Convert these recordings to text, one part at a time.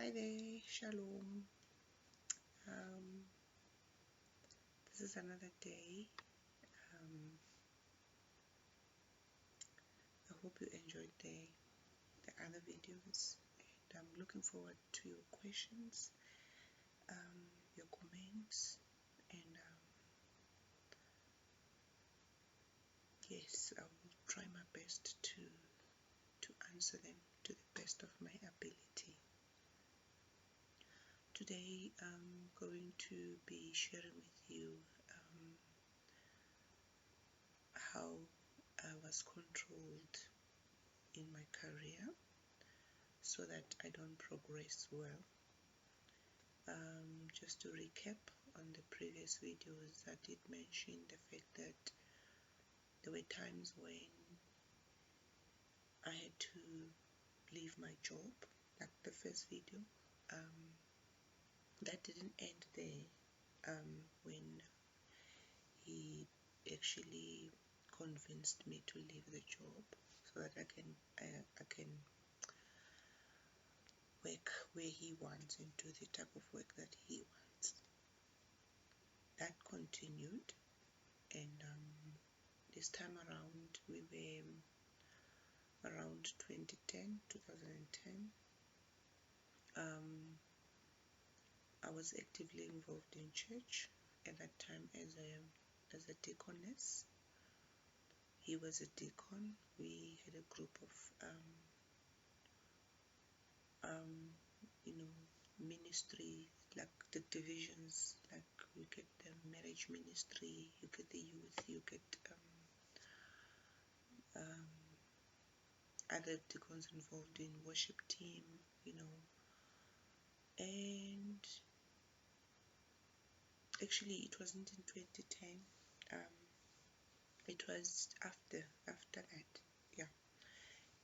Hi there, Shalom. Um, this is another day. I hope you enjoyed the other videos, and I'm looking forward to your questions, your comments, and yes, I will try my best to answer them to the best of my ability. Today, I'm going to be sharing with you how I was controlled in my career so that I don't progress well. Just to recap on the previous videos, I did mention the fact that there were times when I had to leave my job, like the first video. That didn't end there. When he actually convinced me to leave the job so that I can work where he wants and do the type of work that he wants. That continued, and this time around we were around 2010. I was actively involved in church at that time as a deaconess. He was a deacon. We had a group of ministry, like the divisions, like you get the marriage ministry, you get the youth, you get other deacons involved in worship team, and actually it wasn't in 2010. It was after that. Yeah,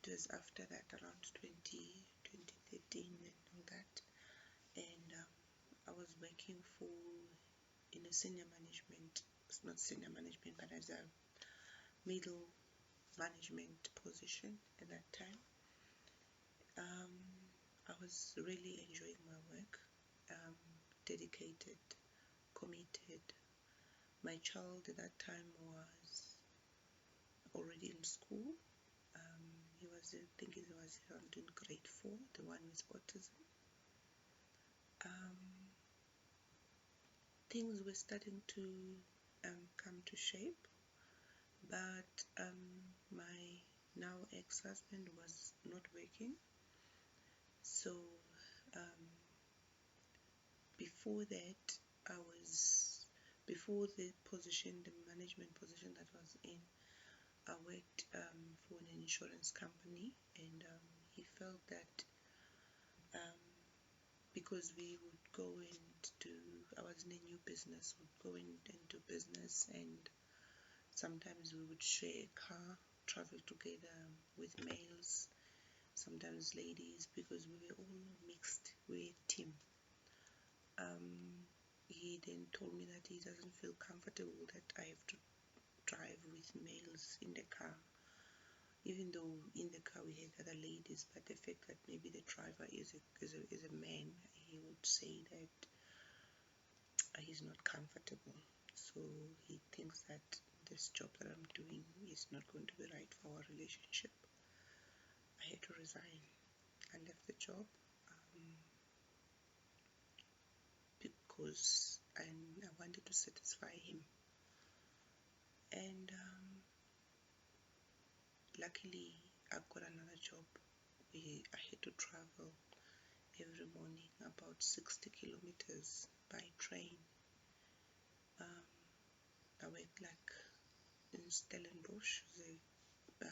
it was after that, around 2013 and all that. And I was working in a senior management, it's not senior management, but as a middle management position at that time. I was really enjoying my work, dedicated, committed. My child at that time was already in school. He was, I think he was around in grade 4, the one with autism. Things were starting to come to shape, but my now ex-husband was not working. So before that, before the management position that I was in, I worked for an insurance company, and he felt that because we would go into, I was in a new business, would go into business, and sometimes we would share a car, travel together with males, sometimes ladies, because we were all mixed, we were a team. He then told me that he doesn't feel comfortable that I have to drive with males in the car, even though in the car we had other ladies, but the fact that maybe the driver is a man, he would say that he's not comfortable. So he thinks that this job that I'm doing is not going to be right for our relationship. I had to resign. I left the job because I wanted to satisfy him. And luckily I got another job where I had to travel every morning about 60 kilometers by train. I worked like in Stellenbosch, a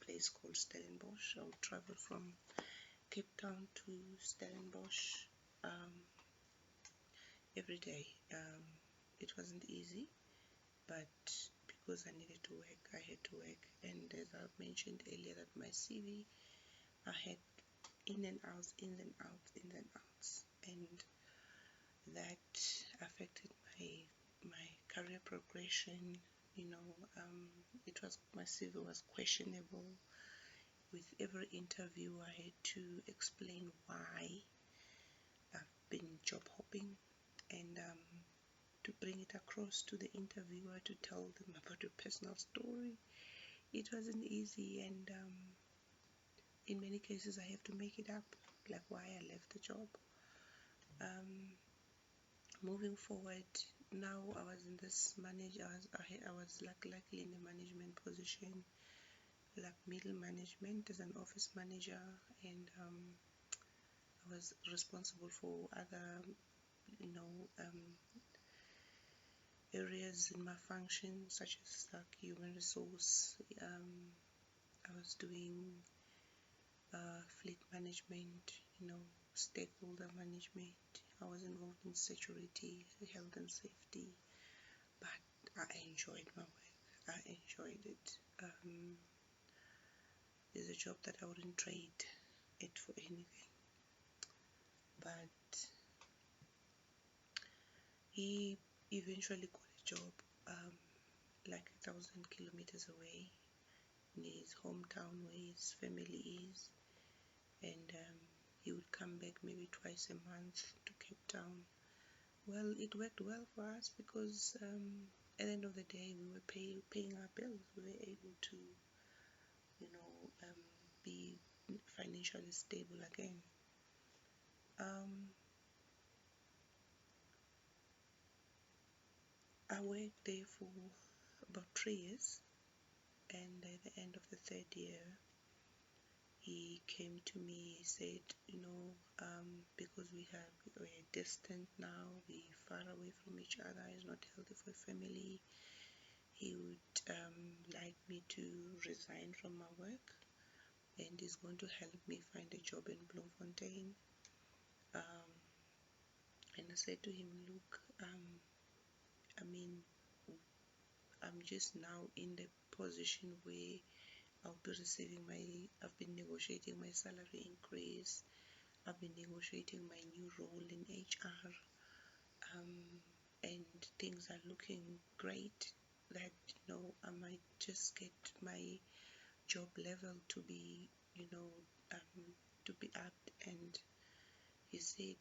place called Stellenbosch. I would travel from Cape Town to Stellenbosch every day. It wasn't easy, but because I needed to work, I had to work. And as I mentioned earlier, that my CV, I had in and outs, and that affected my career progression. It was, my CV was questionable. With every interview, I had to explain why been job hopping, and to bring it across to the interviewer to tell them about your personal story, it wasn't easy, and in many cases I have to make it up, like why I left the job. Moving forward, now I was in this I was like luckily in a management position, like middle management as an office manager, and I was responsible for other, you know, areas in my function, such as like human resource. I was doing fleet management, stakeholder management. I was involved in security, health and safety, but I enjoyed my work. I enjoyed it. It's a job that I wouldn't trade it for anything. But he eventually got a job like 1,000 kilometers away in his hometown where his family is, and he would come back maybe twice a month to Cape Town. Well, it worked well for us because at the end of the day we were paying our bills. We were able to, be financially stable again. I worked there for about 3 years, and at the end of the third year he came to me. He said, because we're distant now, we're far away from each other, it's not healthy for a family. He would like me to resign from my work, and he's going to help me find a job in Bloemfontein. And I said to him, look, I mean, I'm just now in the position where I've been negotiating my salary increase. I've been negotiating my new role in HR, and things are looking great, that, I might just get my job level to be, to be upped. And he said,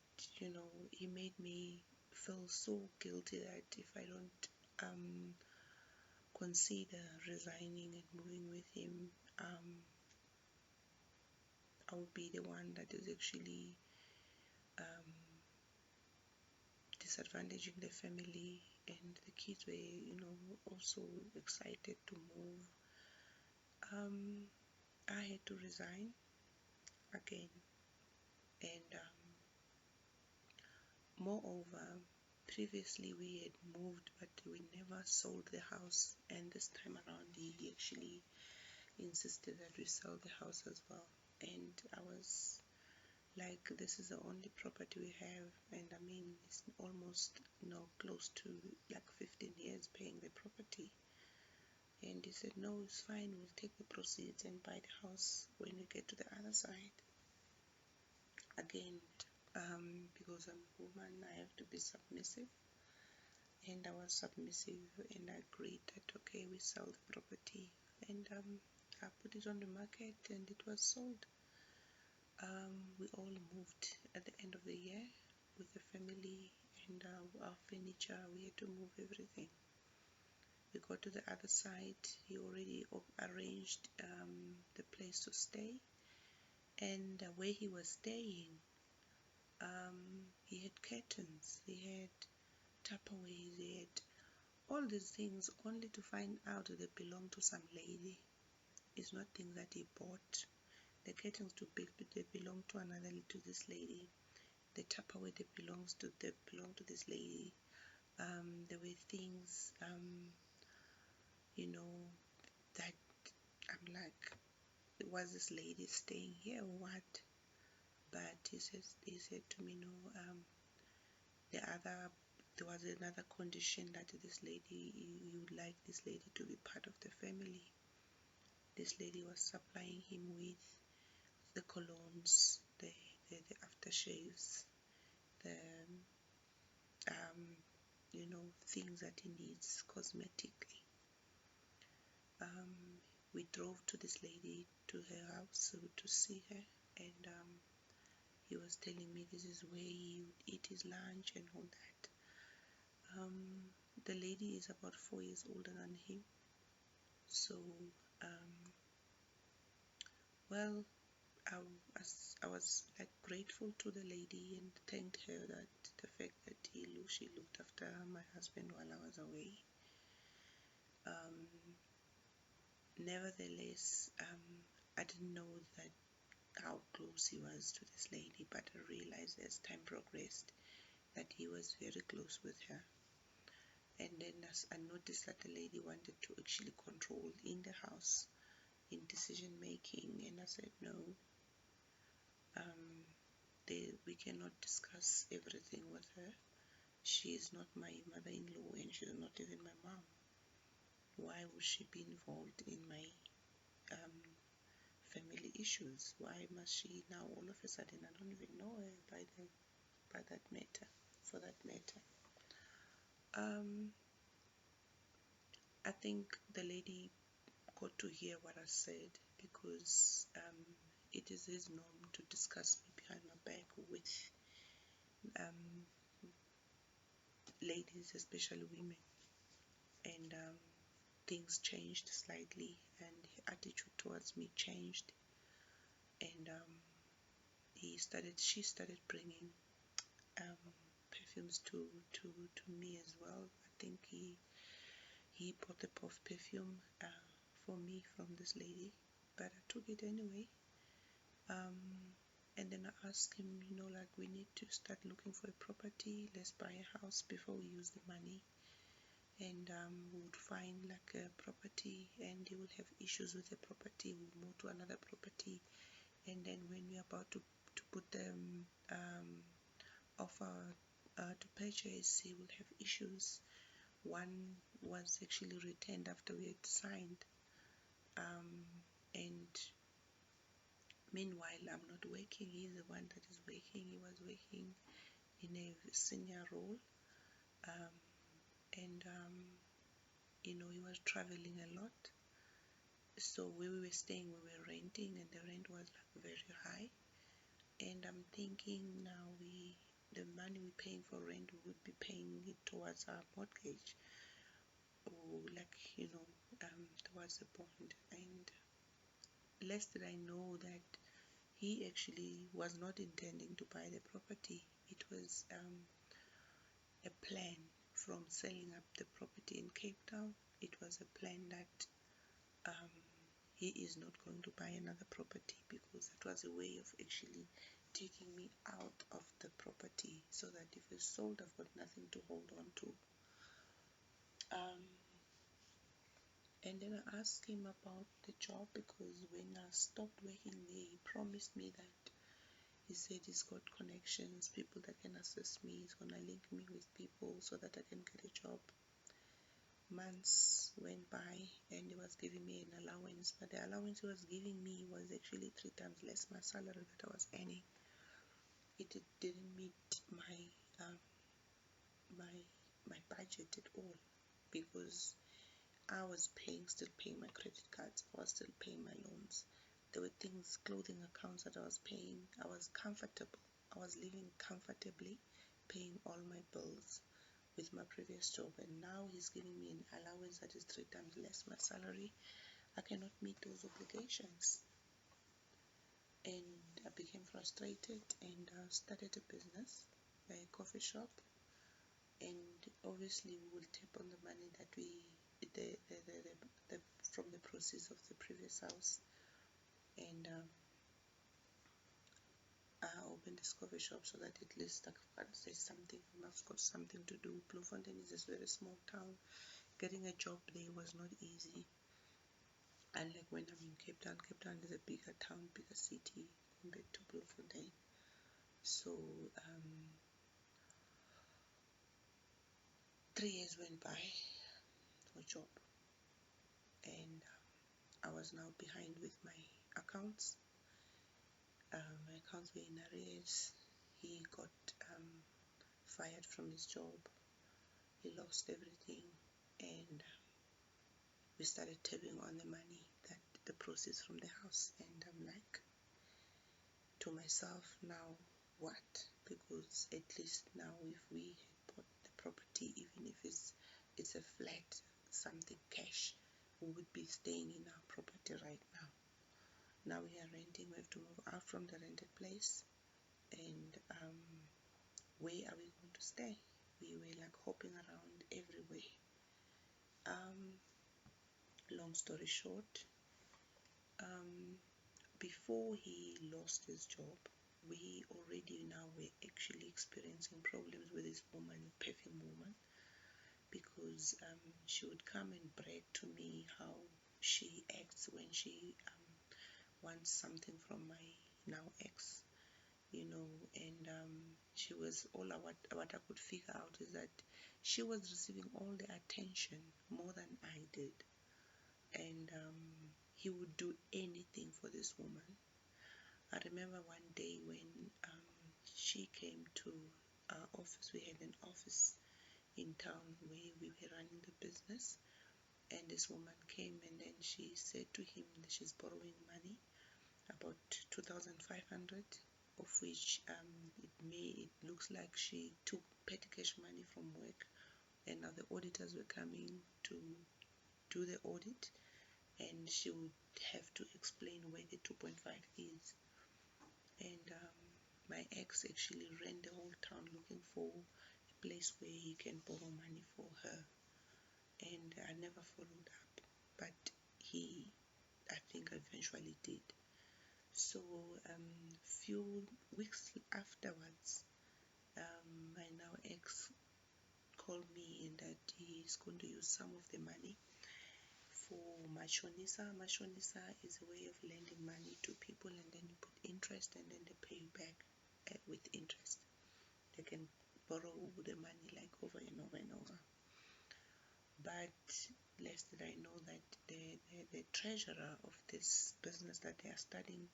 he made me feel so guilty that if I don't consider resigning and moving with him, I would be the one that is actually disadvantaging the family. And the kids were, also excited to move. I had to resign again, and moreover, previously we had moved, but we never sold the house, and this time around he actually insisted that we sell the house as well. And I was like, this is the only property we have, and I mean, it's almost, close to like 15 years paying the property. And he said, no, it's fine, we'll take the proceeds and buy the house when we get to the other side. Again, because I'm a woman, I have to be submissive, and I was submissive, and I agreed that okay, we sell the property. And I put it on the market, and it was sold. We all moved at the end of the year with the family, and our furniture. We had to move everything. We got to the other side. He already arranged the place to stay, and where he was staying, he had curtains, he had Tupperwares, he had all these things, only to find out that they belong to some lady. It's not things that he bought. The curtains they belong to this lady. The Tupperware they belong to this lady. There were things, that I'm like, was this lady staying here or what? But he said to me, no, there was another condition, that this lady, you would like this lady to be part of the family. This lady was supplying him with the colognes, the aftershaves, the things that he needs cosmetically. We drove to this lady, to her house, to see her, and he was telling me this is where he would eat his lunch and all that. The lady is about 4 years older than him. So, well, I was like grateful to the lady and thanked her that the fact that she looked after my husband while I was away. Nevertheless, I didn't know that how close he was to this lady, but I realized as time progressed that he was very close with her. And then as I noticed that the lady wanted to actually control in the house in decision making, and I said no, we cannot discuss everything with her. She is not my mother-in-law and she's not even my mom. Why would she be involved in my family issues? Why must she now all of a sudden? I don't even know her by that matter, for that matter. I think the lady got to hear what I said because it is his norm to discuss me behind my back with ladies, especially women. And things changed slightly, and his attitude towards me changed. And she started bringing perfumes to me as well. I think he bought a puff perfume for me from this lady, but I took it anyway. And then I asked him, like, we need to start looking for a property. Let's buy a house before we use the money. And we would find like a property, and he will have issues with the property. We'll move to another property, and then when we're about to put the offer to purchase, he will have issues. One was actually returned after we had signed, and meanwhile I'm not working. He's the one that is working. He was working in a senior role, and he was traveling a lot. So where we were staying, we were renting, and the rent was like very high. And I'm thinking now the money we're paying for rent, we would be paying it towards our mortgage, or like towards the bond. And less did I know that he actually was not intending to buy the property. It was a plan from selling up the property in Cape Town. It was a plan that he is not going to buy another property, because that was a way of actually taking me out of the property, so that if it's sold, I've got nothing to hold on to. And then I asked him about the job, because when I stopped working there, he promised me that he said he's got connections, people that can assist me. He's gonna link me with people so that I can get a job. Months went by, and he was giving me an allowance, but the allowance he was giving me was actually 3 times less my salary that I was earning. It didn't meet my budget at all, because I was still paying my credit cards. I was still paying my loans. There were things, clothing accounts that I was paying. I was comfortable. I was living comfortably, paying all my bills with my previous job. And now he's giving me an allowance that is 3 times less my salary. I cannot meet those obligations. And I became frustrated, and started a business, a coffee shop. And obviously we will tap on the money that from the proceeds of the previous house. And I opened this coffee shop so that at least there's something, I've got something to do. Bloemfontein is a very small town. Getting a job there was not easy. Unlike when I'm in Cape Town. Cape Town is a bigger town, bigger city compared to Bloemfontein. So 3 years went by, no job, and I was now behind with my accounts. My accounts were in arrears. He got fired from his job. He lost everything, and we started tapping on the money, that the proceeds from the house. And I'm like to myself, now what? Because at least now, if we had bought the property, even if it's a flat, something cash, we would be staying in our property right now. Now we are renting. We have to move out from the rented place, and where are we going to stay? We were like hopping around everywhere. Long story short, um, before he lost his job, we already now were actually experiencing problems with this woman, perfume woman, because she would come and brag to me how she acts when she wants something from my now ex, and she was all what I could figure out is that she was receiving all the attention more than I did, and he would do anything for this woman. I remember one day when she came to our office. We had an office in town where we were running the business, and this woman came and then she said to him that she's borrowing money, about 2,500, of which it looks like she took petty cash money from work, and now the auditors were coming to do the audit, and she would have to explain where the 2.5 is. And my ex actually ran the whole town looking for a place where he can borrow money for her, and I never followed up, but he, I think, eventually did. So few weeks afterwards, my now ex called me and that he's going to use some of the money for mashonisa. Mashonisa is a way of lending money to people, and then you put interest, and then they pay you back with interest. They can borrow the money like over and over and over. But less did I know that the treasurer of this business that they are starting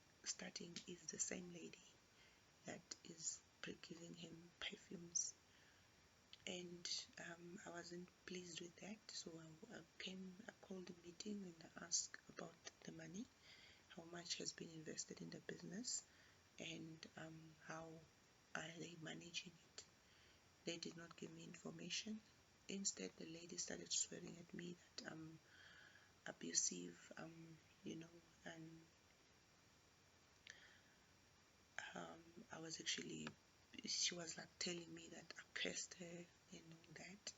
is the same lady that is giving him perfumes. And I wasn't pleased with that, so I called the meeting and I asked about the money, how much has been invested in the business, and how are they managing it. They did not give me information. Instead, the lady started swearing at me that I'm abusive, and I was actually, she was like telling me that I cursed her and all that.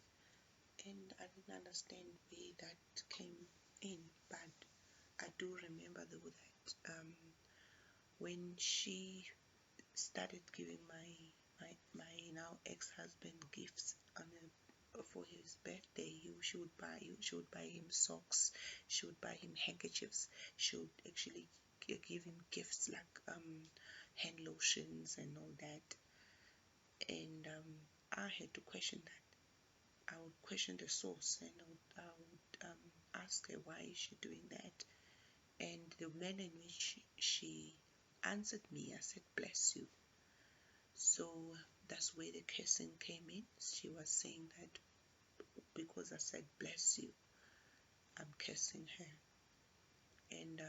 And I didn't understand where that came in, but I do remember though that when she started giving my now ex-husband gifts for his birthday, she would buy him socks, she would buy him handkerchiefs, she would actually give him gifts like hand lotions and all that. And I had to question that. I would question the source, and I would ask her why is she doing that. And the manner in which she answered me, I said, bless you. So that's where the cursing came in. She was saying that because I said bless you, I'm cursing her. And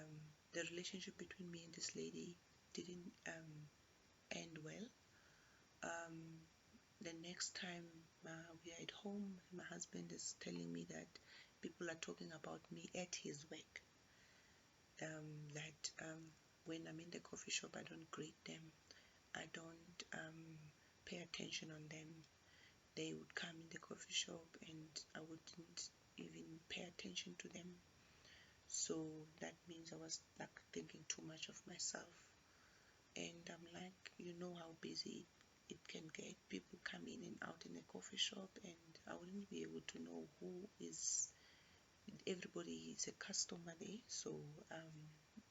the relationship between me and this lady didn't end well. The next time we are at home, my husband is telling me that people are talking about me at his work. That when I'm in the coffee shop, I don't greet them. I don't pay attention on them. They would come in the coffee shop and I wouldn't even pay attention to them. So that means I was like thinking too much of myself. And I'm like, you know how busy it can get. People come in and out in the coffee shop, and I wouldn't be able to know who is. Everybody is a customer there, so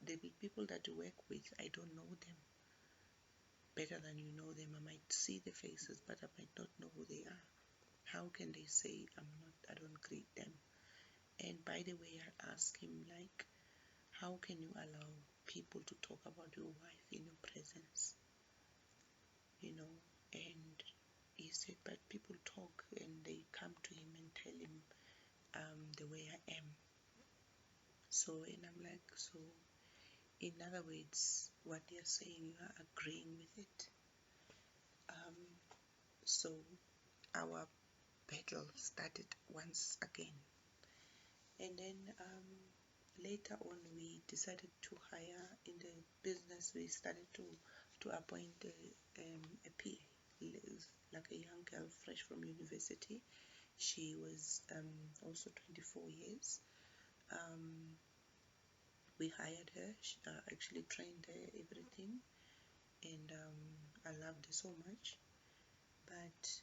the people that you work with, I don't know them better than you know them. I might see the faces, but I might not know who they are. How can they say I don't greet them? And by the way, I asked him, like, how can you allow people to talk about your wife in your presence? And he said, but people talk and they come to him and tell him the way I am. So, and I'm like, so in other words, what they're saying, you are agreeing with it. So our battle started once again. And then later on, we decided to hire in the business. We started to appoint a PA, like a young girl fresh from university. She was also 24 years. We hired her. She actually trained her everything, and I loved her so much. But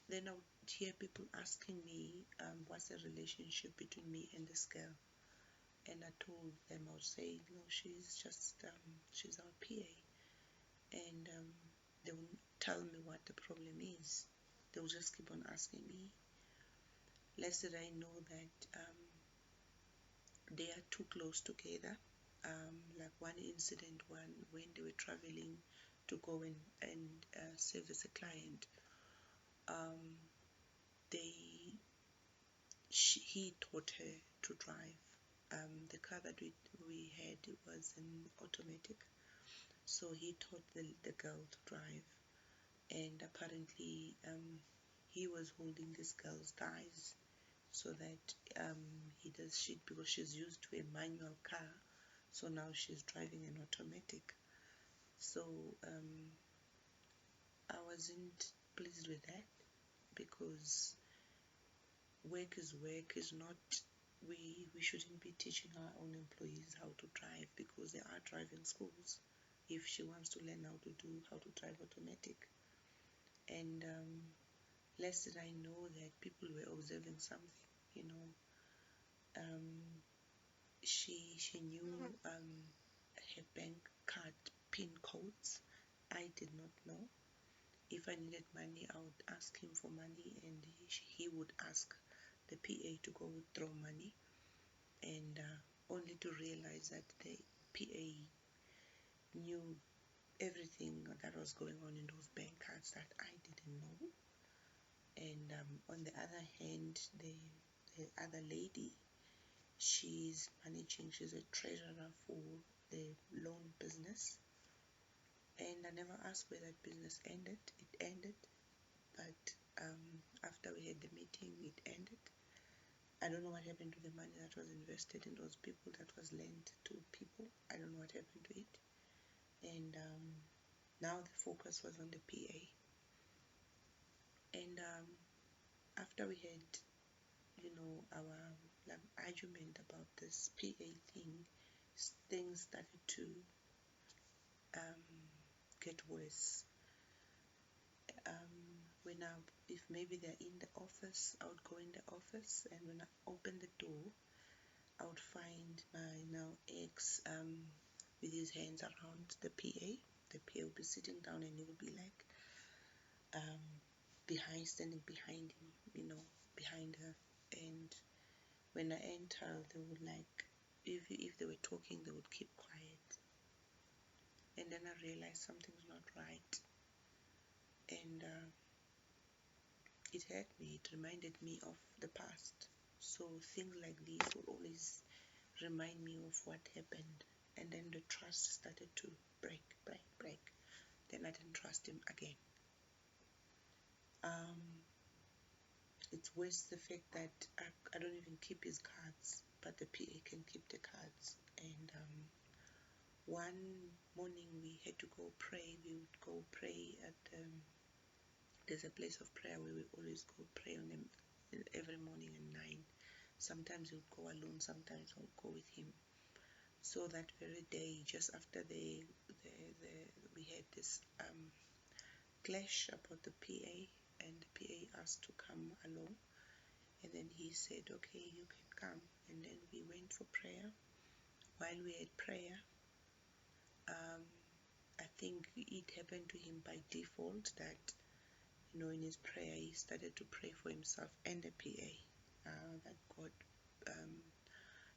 then I would hear people asking me, what's the relationship between me and this girl? And I told them, I would say, no, she's just, she's our PA. And they wouldn't tell me what the problem is. They would just keep on asking me. Less did I know that they are too close together. Like one incident, when they were traveling to go and service a client, they he taught her to drive. The car that we had was an automatic, so he taught the girl to drive, and apparently he was holding this girl's thighs so that he does shit because she's used to a manual car, so now she's driving an automatic. So I wasn't pleased with that, because work is work. Is not, we shouldn't be teaching our own employees how to drive, because there are driving schools if she wants to learn how to drive automatic. And less did I know that people were observing something, you know. She knew her bank card pin codes. I did not know. If I needed money, I would ask him for money, and he would ask the PA to go withdraw money, and only to realize that the PA knew everything that was going on in those bank cards that I didn't know. And on the other hand, the other lady, she's a treasurer for the loan business, and I never asked where that business ended. It ended, but after we had the meeting, it ended. I don't know what happened to the money that was invested in those people, that was lent to people. I don't know what happened to it. And now the focus was on the PA. And after we had, our like argument about this PA thing, things started to get worse. When if maybe they're in the office, I would go in the office, and when I open the door, I would find my now ex with his hands around the PA. The PA would be sitting down, and he would be like standing behind him, behind her. And when I enter, they would like, if they were talking, they would keep quiet. And then I realized something's not right, and it hurt me. It reminded me of the past. So things like these will always remind me of what happened, and then the trust started to break. Then I didn't trust him again. It's worse the fact that I don't even keep his cards, but the PA can keep the cards. And one morning we had to go pray. We would go pray at there's a place of prayer where we always go pray on them every morning at 9. Sometimes he would go alone, sometimes I would go with him. So that very day, just after we had this clash about the PA, and the PA asked to come along, and then he said, okay, you can come. And then we went for prayer. While we had prayer, I think it happened to him by default that, in his prayer, he started to pray for himself and the PA, that God,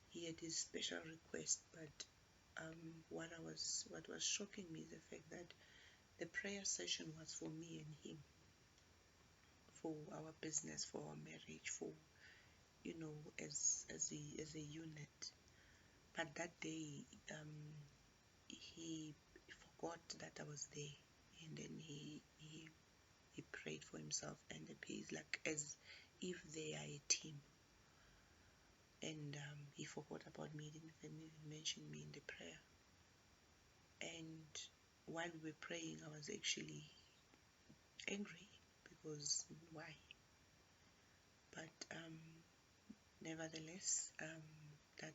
he had his special request. But what was shocking me is the fact that the prayer session was for me and him, for our business, for our marriage, for, as a unit. But that day, he forgot that I was there, and then he He prayed for himself and the PA, like as if they are a team. And he forgot about me, didn't even mention me in the prayer. And while we were praying, I was actually angry because why? But nevertheless, that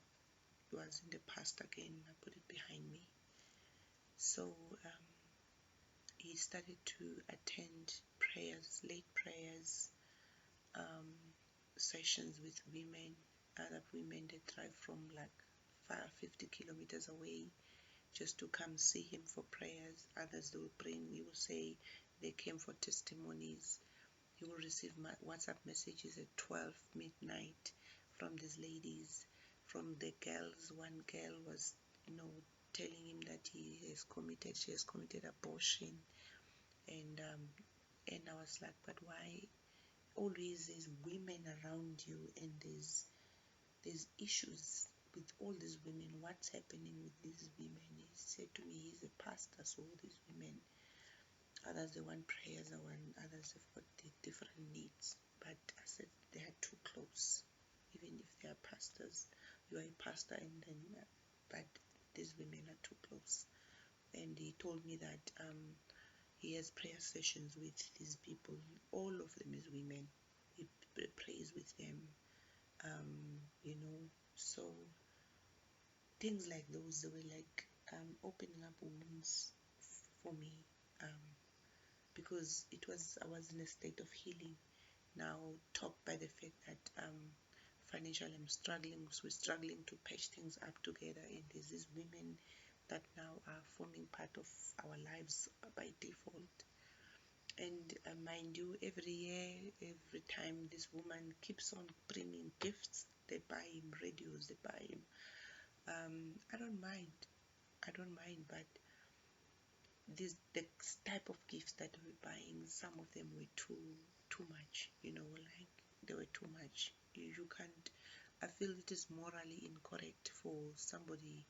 was in the past again. I put it behind me. So he started to attend prayers, late prayers, sessions with women, other women that drive from like 50 kilometers away just to come see him for prayers. Others, they will bring, he will say they came for testimonies. He will receive WhatsApp messages at 12 midnight from these ladies, from the girls. One girl was, telling him that she has committed abortion, and I was like, but why always there's women around you and there's issues with all these women? What's happening with these women? He said to me, he's a pastor, so all these women, others they want prayers, others have got different needs. But I said they are too close. Even if they are pastors, you are a pastor, and then but these women are too close. And he told me that he has prayer sessions with these people. All of them is women. He prays with them, so things like those, they were like opening up wounds for me, because I was in a state of healing, now topped by the fact that financially I'm struggling, so we're struggling to patch things up together, and there's these women that now are forming part of our lives by default. And mind you, every year, every time, this woman keeps on bringing gifts. They buy him radios, they buy him. I don't mind, but the type of gifts that we're buying, some of them were too much. Like they were too much. You can't. I feel it is morally incorrect for somebody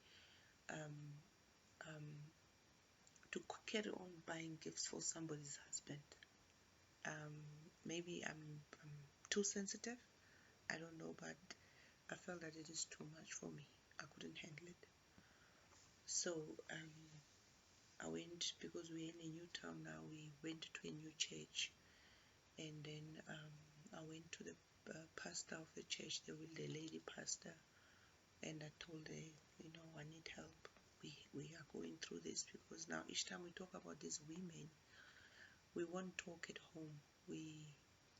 to carry on buying gifts for somebody's husband. Maybe I'm too sensitive, I don't know, but I felt that it is too much for me. I couldn't handle it. So I went, because we're in a new town now, we went to a new church, and then I went to the pastor of the church, the lady pastor, and I told her, I need help. We are going through this, because now each time we talk about these women, we won't talk at home. We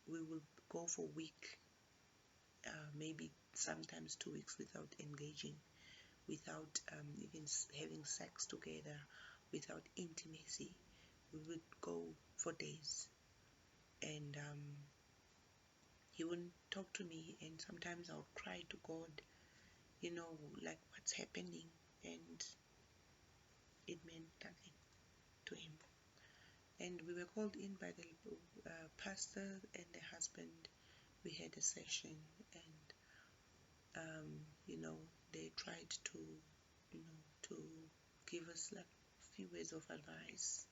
will go for a week, maybe sometimes 2 weeks without engaging, without even having sex together, without intimacy. We would go for days, and he wouldn't talk to me, and sometimes I would cry to God, like what's happening, and it meant nothing to him. And we were called in by the pastor and the husband. We had a session, and they tried to to give us like a few words of advice,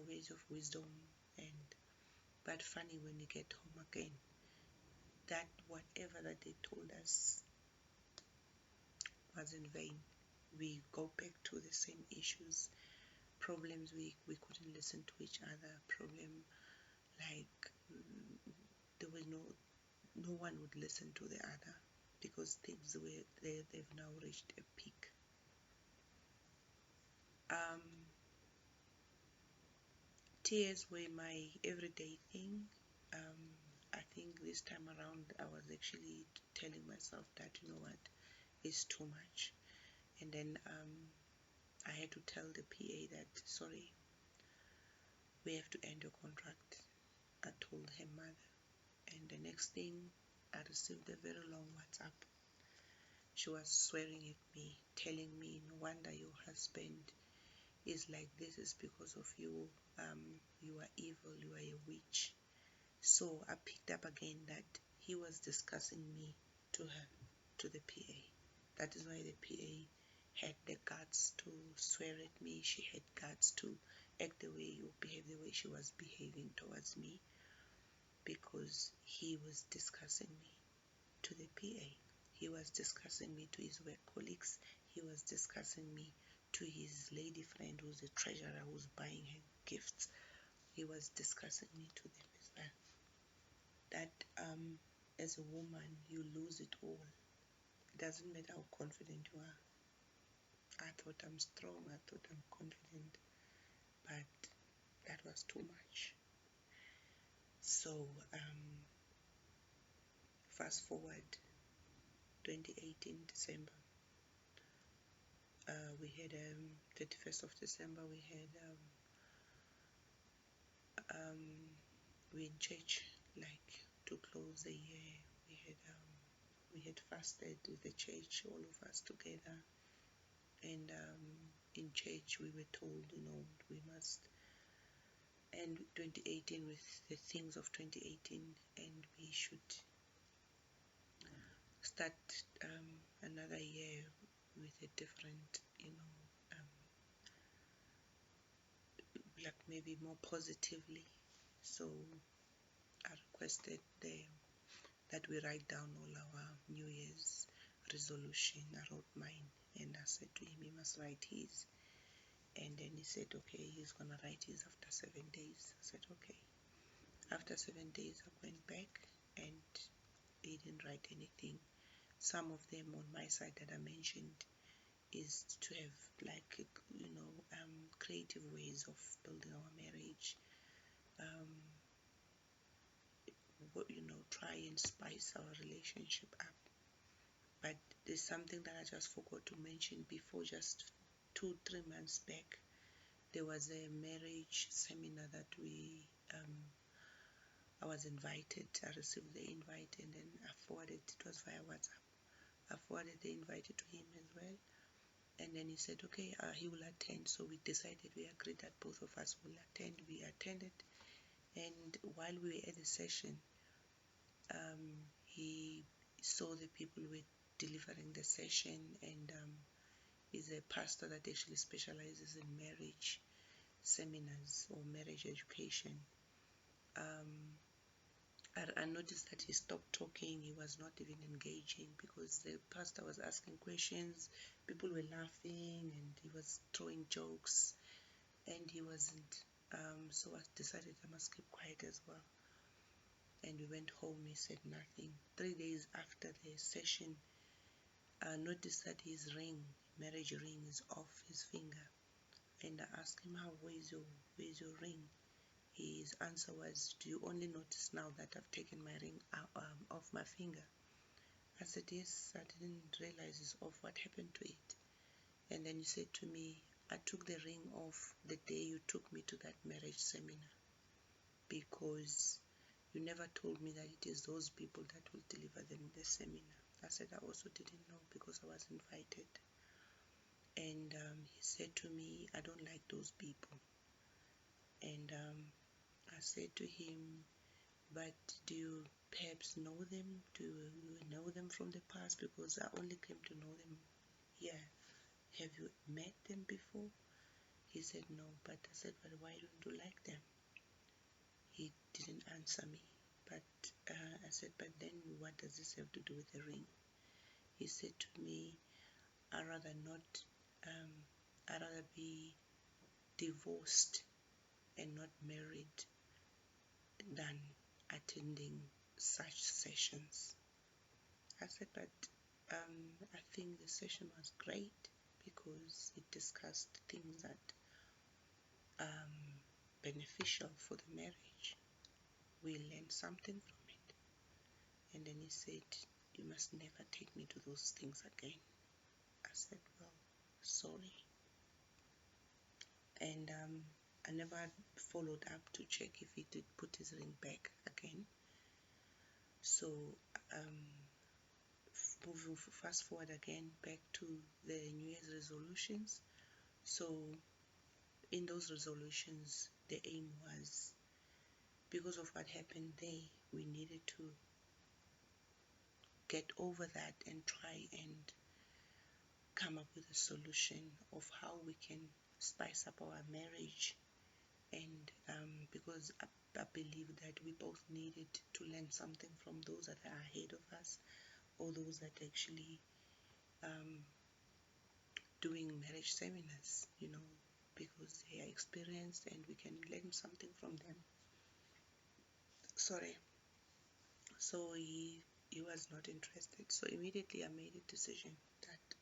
words of wisdom, and but funny, when we get home again, that whatever that they told us was in vain. We go back to the same issues, problems. We couldn't listen to each other. Problem, like there was no one would listen to the other, because things they've now reached a peak. Tears were my everyday thing. I think this time around I was actually telling myself that, what, it's too much. And then I had to tell the PA that, sorry, we have to end your contract. I told her mother, and the next thing, I received a very long WhatsApp. She was swearing at me, telling me, no wonder your husband is like this, is because of you. You are evil, you are a witch. So I picked up again that he was discussing me to her, to the PA. That is why the PA had the guts to swear at me. She had guts to act the way or behave the way she was behaving towards me, because he was discussing me to the PA. He was discussing me to his work colleagues. He was discussing me to his lady friend who's a treasurer who's buying her gifts. He was discussing me to them as well. That as a woman, you lose it all. It doesn't matter how confident you are. I thought I'm strong, I thought I'm confident, but that was too much. So fast forward 2018 December, we had 31st of December, we had we in church, like, to close the year. We had fasted with the church, all of us together, and in church we were told, we must end 2018 with the things of 2018, and we should start another year with a different, like maybe more positively. So I requested that we write down all our New Year's resolution. I wrote mine, and I said to him he must write his. And then he said, okay, he's gonna write his after 7 days. I said, okay. After 7 days, I went back, and he didn't write anything. Some of them on my side that I mentioned is to have, like, creative ways of building our marriage. Try and spice our relationship up. But there's something that I just forgot to mention before. Just 2-3 months back, there was a marriage seminar that I was invited. I received the invite, and then I forwarded. It was via WhatsApp. I forwarded the invite to him as well, and then he said, okay, he will attend. So we decided, we agreed that both of us will attend. We attended, and while we were at the session, he saw the people who were delivering the session, and is a pastor that actually specializes in marriage seminars or marriage education. I noticed that he stopped talking. He was not even engaging, because the pastor was asking questions, people were laughing, and he was throwing jokes, and he wasn't. So I decided I must keep quiet as well. And we went home. He said nothing. 3 days after the session, I noticed that his marriage ring, is off his finger. And I asked him, where's your ring? His answer was, do you only notice now that I've taken my ring off my finger? I said, yes, I didn't realize it's off. What happened to it? And then he said to me, I took the ring off the day you took me to that marriage seminar, because you never told me that it is those people that will deliver them the seminar. I said, I also didn't know, because I was invited. And he said to me, I don't like those people. And I said to him, but do you perhaps know them? Do you know them from the past? Because I only came to know them here. Have you met them before? He said no. But I said, but why don't you like them? He didn't answer me. But I said, but then what does this have to do with the ring? He said to me, I'd rather be divorced and not married than attending such sessions. I said, but I think the session was great, because it discussed things that beneficial for the marriage. We learned something from it. And then he said, you must never take me to those things again. I said, well, sorry. And I never followed up to check if he did put his ring back again. So moving fast forward again back to the New Year's resolutions. So in those resolutions, the aim was, because of what happened there, we needed to get over that and try and come up with a solution of how we can spice up our marriage And because I believe that we both needed to learn something from those that are ahead of us, or those that actually um, doing marriage seminars, because they are experienced and we can learn something from them. Sorry. So he was not interested. So immediately I made a decision that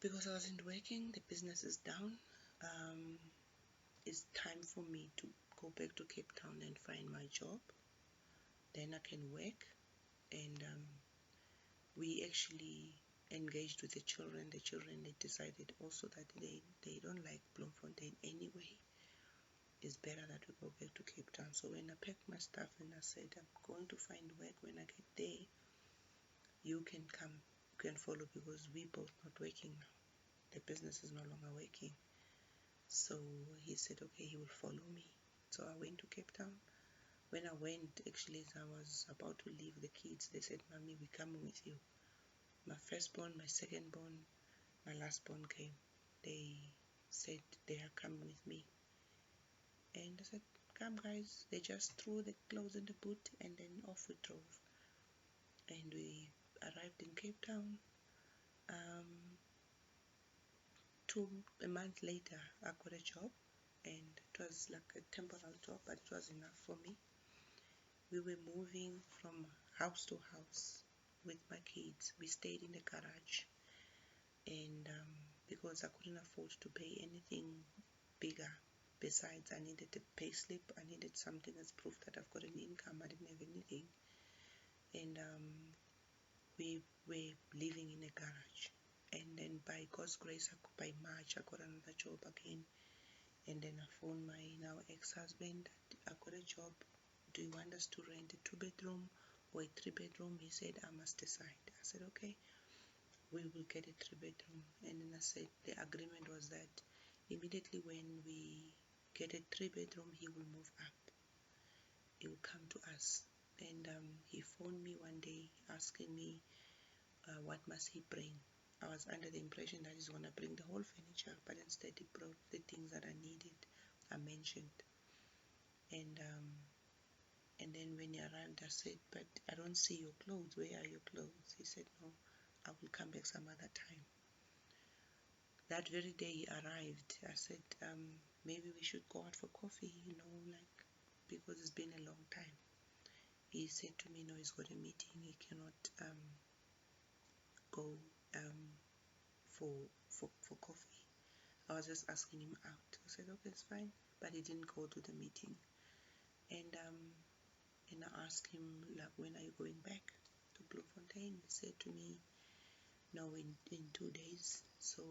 because I wasn't working, the business is down. Um, it's time for me to go back to Cape Town and find my job. Then I can work. And we actually engaged with the children. The children, they decided also that they don't like Bloemfontein anyway. It's better that we go back to Cape Town. So when I packed my stuff and I said, I'm going to find work, when I get there, you can come, you can follow, because we both not working now. The business is no longer working. So he said, okay, he will follow me. So I went to Cape Town. When I went, actually, as I was about to leave the kids, they said, Mommy, we're coming with you. My firstborn, my secondborn, my lastborn came. They said they are coming with me. And I said, come guys. They just threw the clothes in the boot and then off we drove. And we arrived in Cape Town. A month later, I got a job, and it was like a temporary job, but it was enough for me. We were moving from house to house with my kids. We stayed in the garage, and because I couldn't afford to pay anything bigger, besides I needed a pay slip, I needed something as proof that I've got an income. I didn't have anything, and we were living in a garage. And then by God's grace, by March, I got another job again. And then I phoned my now ex-husband that I got a job. Do you want us to rent a 2-bedroom or a 3-bedroom? He said, I must decide. I said, okay, we will get a 3-bedroom. And then I said, the agreement was that immediately when we get a 3-bedroom, he will move up. He will come to us. And he phoned me one day asking me, what must he bring? I was under the impression that he's going to bring the whole furniture, but instead he brought the things that I needed, I mentioned. And then when he arrived, I said, but I don't see your clothes. Where are your clothes? He said, no, I will come back some other time. That very day he arrived, I said, maybe we should go out for coffee, because it's been a long time. He said to me, no, he's got a meeting. He cannot go for coffee. I was just asking him out. I said, okay, it's fine. But he didn't go to the meeting. And I asked him, like, when are you going back to Bloemfontein? He said to me, no, in 2 days. So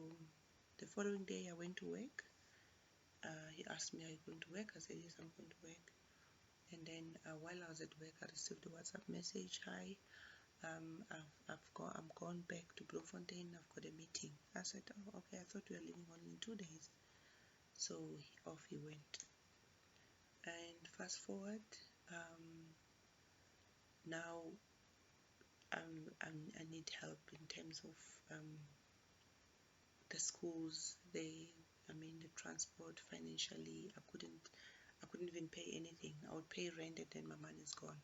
the following day I went to work. He asked me, are you going to work? I said, yes, I'm going to work. And then while I was at work, I received a WhatsApp message. Hi, I'm gone back to Bloemfontein. I've got a meeting. I said, oh, okay, I thought we were leaving only in 2 days. So off he went. And fast forward, now I need help in terms of the schools. The transport, financially, I couldn't even pay anything. I would pay rent and then my money is gone,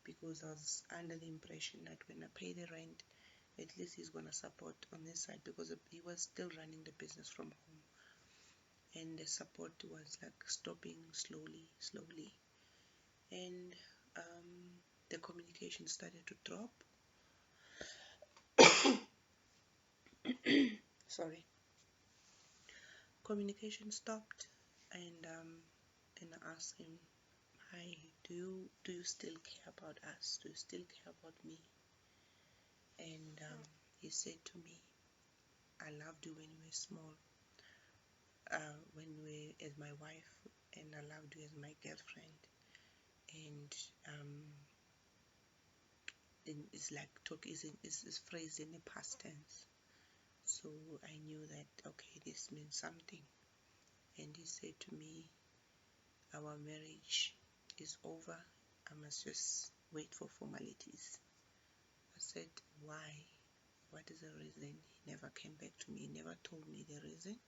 because I was under the impression that when I pay the rent, at least he's gonna support on this side, because he was still running the business from home, and the support was like stopping slowly. And the communication started to drop. Sorry. Communication stopped, and I asked him, hi, do you still care about us? Do you still care about me? And he said to me, I loved you when you were small, when you were as my wife, and I loved you as my girlfriend. And it's like is phrased in the past tense. So I knew that, okay, this means something. And he said to me, our marriage is over. I must just wait for formalities. I said, why? What is the reason? He never came back to me. He never told me the reason.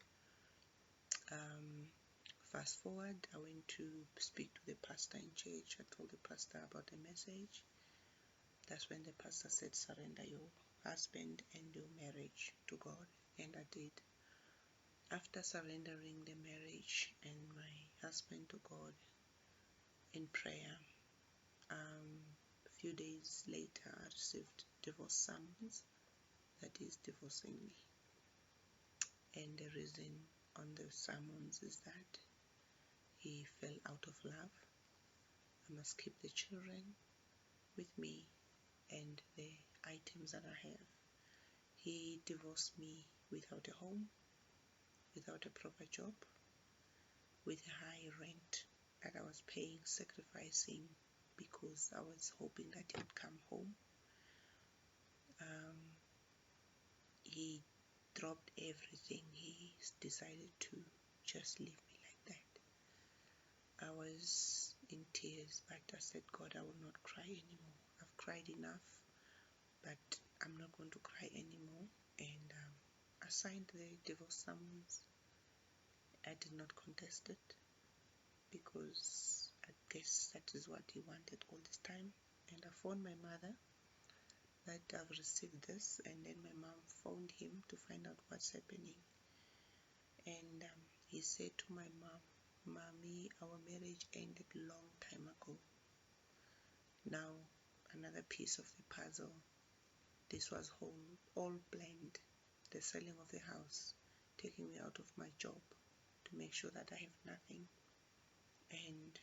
Fast forward, I went to speak to the pastor in church. I told the pastor about the message. That's when the pastor said, surrender your husband and your marriage to God. And I did. After surrendering the marriage and my husband to God in prayer, a few days later I received divorce summons that is divorcing me. And the reason on the summons is that he fell out of love. I must keep the children with me and the items that I have. He divorced me without a home, without a proper job, with a high rent that I was paying, sacrificing because I was hoping that he would come home. He dropped everything. He decided to just leave me like that. I was in tears, but I said, God, I will not cry anymore. I've cried enough, but I'm not going to cry anymore. And I signed the divorce summons. I did not contest it because I guess that is what he wanted all this time. And I phoned my mother that I've received this, and then my mom phoned him to find out what's happening. And he said to my mom, Mommy, our marriage ended long time ago. Now another piece of the puzzle. This was all planned. The selling of the house, taking me out of my job to make sure that I have nothing. And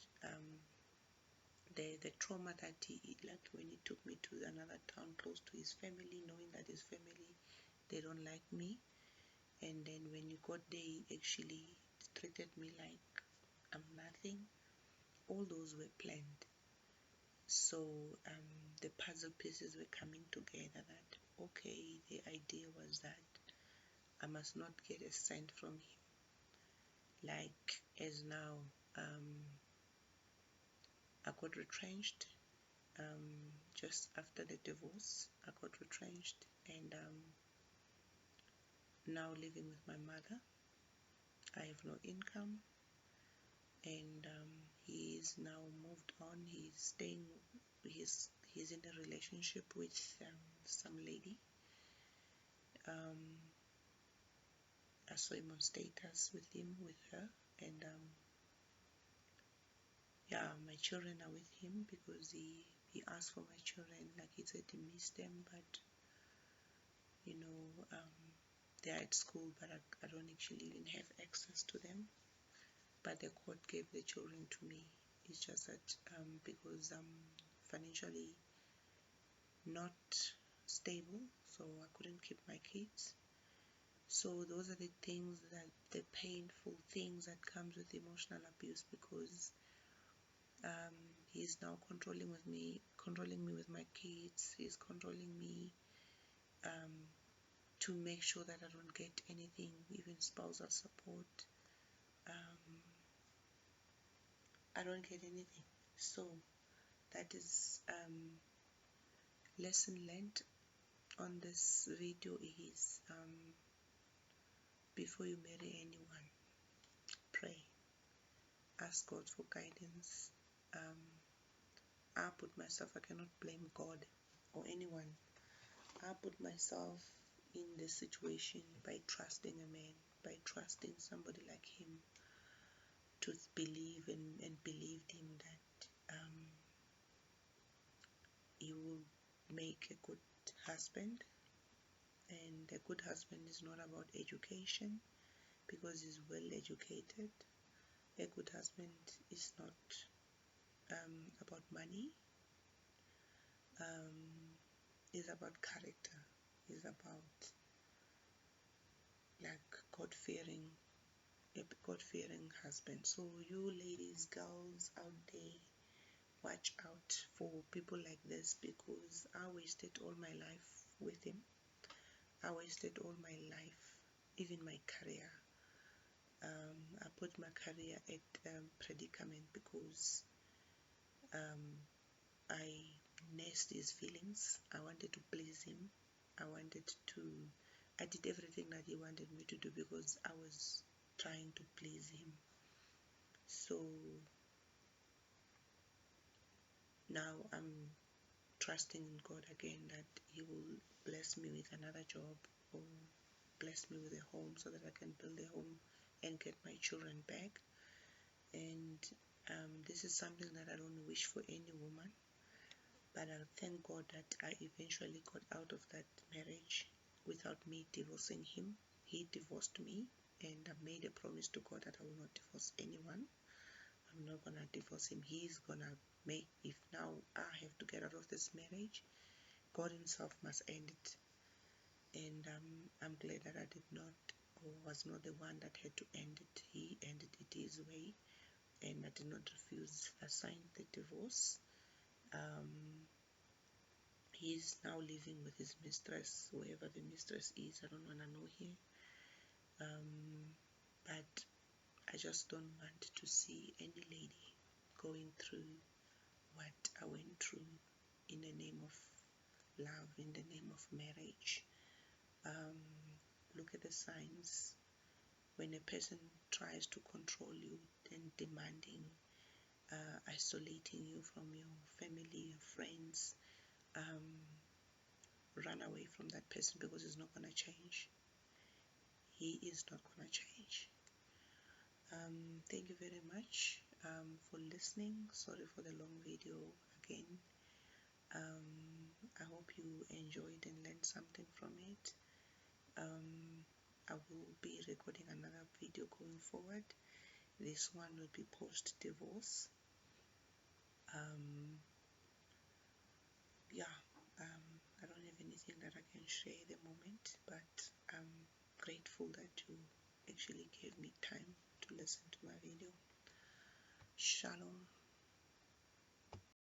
the trauma that he, like when he took me to another town close to his family, knowing that his family, they don't like me. And then when you got there, he actually treated me like I'm nothing. All those were planned. So the puzzle pieces were coming together that, okay, the idea was that I must not get a cent from him. Like as now, I got retrenched just after the divorce. I got retrenched and now living with my mother. I have no income, and he's now moved on. He's staying. He's in a relationship with some lady. I saw him on status with her, and yeah, my children are with him because he asked for my children. Like he said, he missed them, but you know, they are at school, but I don't actually even have access to them. But the court gave the children to me. It's just that because I'm financially not stable, so I couldn't keep my kids. So those are the things, that the painful things that comes with emotional abuse, because he's now controlling me with my kids. He's controlling me to make sure that I don't get anything, even spousal support. I don't get anything. So that is lesson learned on this video is before you marry anyone, pray, ask God for guidance. I put myself, I cannot blame God or anyone. I put myself in this situation by trusting a man, by trusting somebody like him, to believe and believed him that he will make a good husband. And a good husband is not about education, because he's well educated. A good husband is not about money. It's about character. It's about like God-fearing, a God-fearing husband. So you ladies, girls out there, watch out for people like this, because I wasted all my life with him. I wasted all my life, even my career. I put my career at predicament because I nursed his feelings. I wanted to please him. I did everything that he wanted me to do because I was trying to please him. So now I'm trusting in God again that He will bless me with another job or bless me with a home so that I can build a home and get my children back. And this is something that I don't wish for any woman, but I thank God that I eventually got out of that marriage without me divorcing him. He divorced me, and I made a promise to God that I will not divorce anyone. I'm not gonna divorce him. He's gonna make, if now I have to get out of this marriage, God himself must end it. And I'm glad that I did not, or was not the one that had to end it. He ended it his way, and I did not refuse. I signed the divorce. He's now living with his mistress, whoever the mistress is. I don't want to know here. But I just don't want to see any lady going through what I went through in the name of love, in the name of marriage. Look at the signs. When a person tries to control you and demanding, isolating you from your family, your friends, run away from that person because he's not going to change. He is not going to change. Thank you very much for listening. Sorry for the long video again. I hope you enjoyed and learned something from it. I will be recording another video going forward. This one will be post-divorce. Yeah, I don't have anything that I can share at the moment, but I'm grateful that you actually gave me time to listen to my video. Shalom.